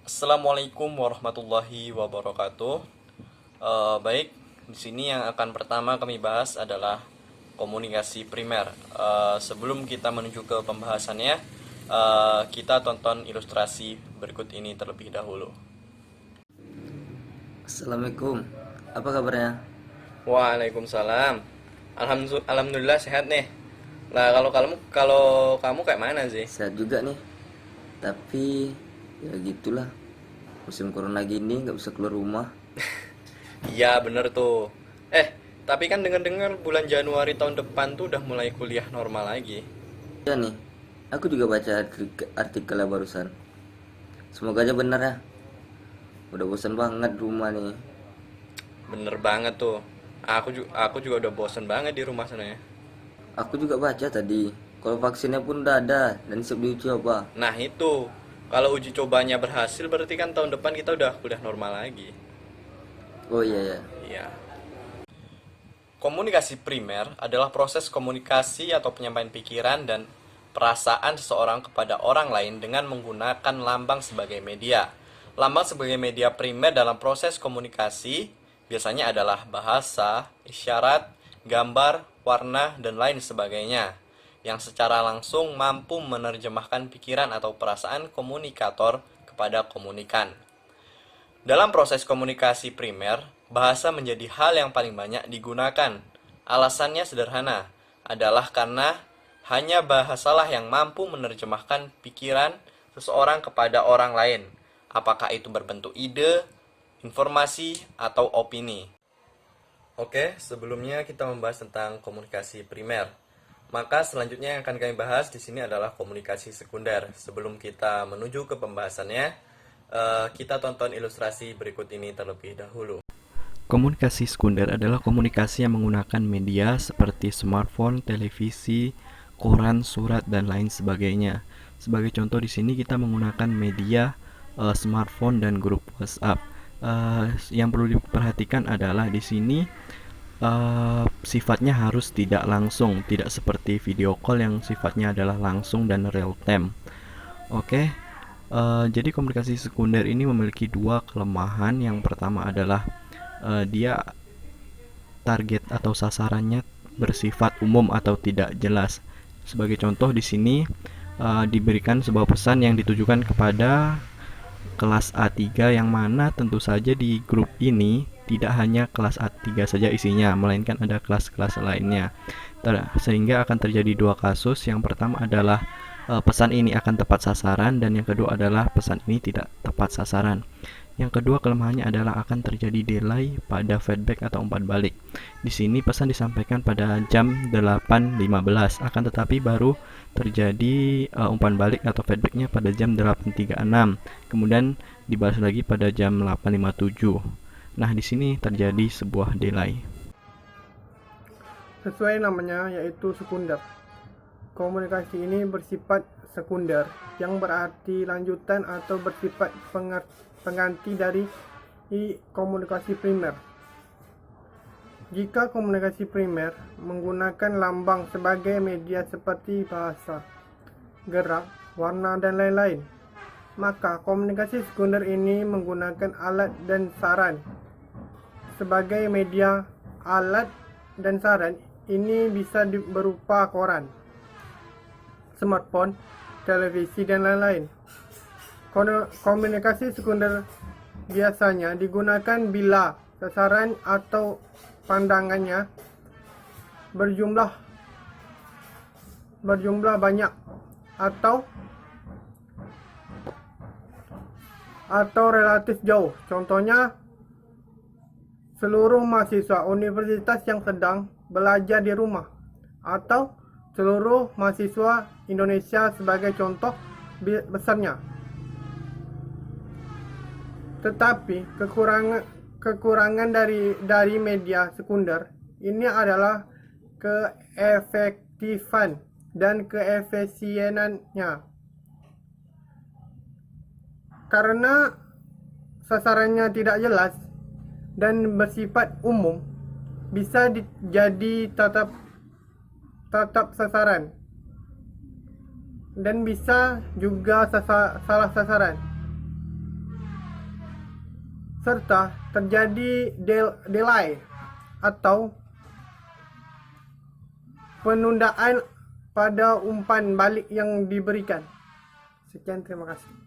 Assalamualaikum warahmatullahi wabarakatuh. Baik, di sini yang akan pertama kami bahas adalah komunikasi primer. Sebelum kita menuju ke pembahasannya, kita tonton ilustrasi berikut ini terlebih dahulu. Assalamualaikum. Apa kabarnya? Waalaikumsalam. Alhamdulillah sehat nih. Lah kalau kamu kayak mana sih? Sehat juga nih. Tapi ya gitulah. Musim corona gini nggak bisa keluar rumah. Iya bener tuh. Tapi kan dengar-dengar bulan Januari tahun depan tuh udah mulai kuliah normal lagi. Ya nih, aku juga baca artikelnya barusan. Semoga aja benar ya. Udah bosan banget rumah nih. Bener banget tuh. Aku juga udah bosen banget di rumah sana ya. Aku juga baca tadi. Kalau vaksinnya pun udah ada dan siap diuji apa? Nah itu, kalau uji cobanya berhasil berarti kan tahun depan kita udah kuliah normal lagi. Oh iya ya. Iya. Komunikasi primer adalah proses komunikasi atau penyampaian pikiran dan perasaan seseorang kepada orang lain dengan menggunakan lambang sebagai media. Lambang sebagai media primer dalam proses komunikasi biasanya adalah bahasa, isyarat, gambar, warna, dan lain sebagainya yang secara langsung mampu menerjemahkan pikiran atau perasaan komunikator kepada komunikan. Dalam proses komunikasi primer, bahasa menjadi hal yang paling banyak digunakan. Alasannya sederhana, adalah karena hanya bahasalah yang mampu menerjemahkan pikiran seseorang kepada orang lain, apakah itu berbentuk ide, informasi, atau opini. Oke, sebelumnya kita membahas tentang komunikasi primer. Maka selanjutnya yang akan kami bahas di sini adalah komunikasi sekunder. Sebelum kita menuju ke pembahasannya, kita tonton ilustrasi berikut ini terlebih dahulu. Komunikasi sekunder adalah komunikasi yang menggunakan media seperti smartphone, televisi, koran, surat, dan lain sebagainya. Sebagai contoh di sini kita menggunakan media smartphone dan grup WhatsApp. Yang perlu diperhatikan adalah di sini sifatnya harus tidak langsung, tidak seperti video call yang sifatnya adalah langsung dan real time. Oke, jadi komunikasi sekunder ini memiliki dua kelemahan. Yang pertama adalah dia target atau sasarannya bersifat umum atau tidak jelas. Sebagai contoh di sini diberikan sebuah pesan yang ditujukan kepada kelas A3 yang mana tentu saja di grup ini tidak hanya kelas A3 saja isinya, melainkan ada kelas-kelas lainnya. Sehingga akan terjadi dua kasus. Yang pertama adalah pesan ini akan tepat sasaran dan yang kedua adalah pesan ini tidak tepat sasaran. Yang kedua kelemahannya adalah akan terjadi delay pada feedback atau umpan balik. Di sini pesan disampaikan pada jam 8.15, akan tetapi baru terjadi umpan balik atau feedbacknya pada jam 8.36. Kemudian dibalas lagi pada jam 8.57. Nah, di sini terjadi sebuah delay. Sesuai namanya, yaitu sekunder. Komunikasi ini bersifat sekunder, yang berarti lanjutan atau bersifat pengganti dari komunikasi primer. Jika komunikasi primer menggunakan lambang sebagai media seperti bahasa, gerak, warna, dan lain-lain, maka komunikasi sekunder ini menggunakan alat dan saran sebagai media. Alat dan saran ini bisa berupa koran, smartphone, televisi, dan lain-lain. Komunikasi sekunder biasanya digunakan bila sasaran atau pandangannya berjumlah banyak atau relatif jauh. Contohnya, seluruh mahasiswa universitas yang sedang belajar di rumah, atau seluruh mahasiswa Indonesia sebagai contoh besarnya. Tetapi kekurangan dari media sekunder ini adalah keefektifan dan keefisienannya. Karena sasarannya tidak jelas dan bersifat umum, bisa jadi tatap sasaran dan bisa juga salah sasaran. serta terjadi delay atau penundaan pada umpan balik yang diberikan. Sekian, terima kasih.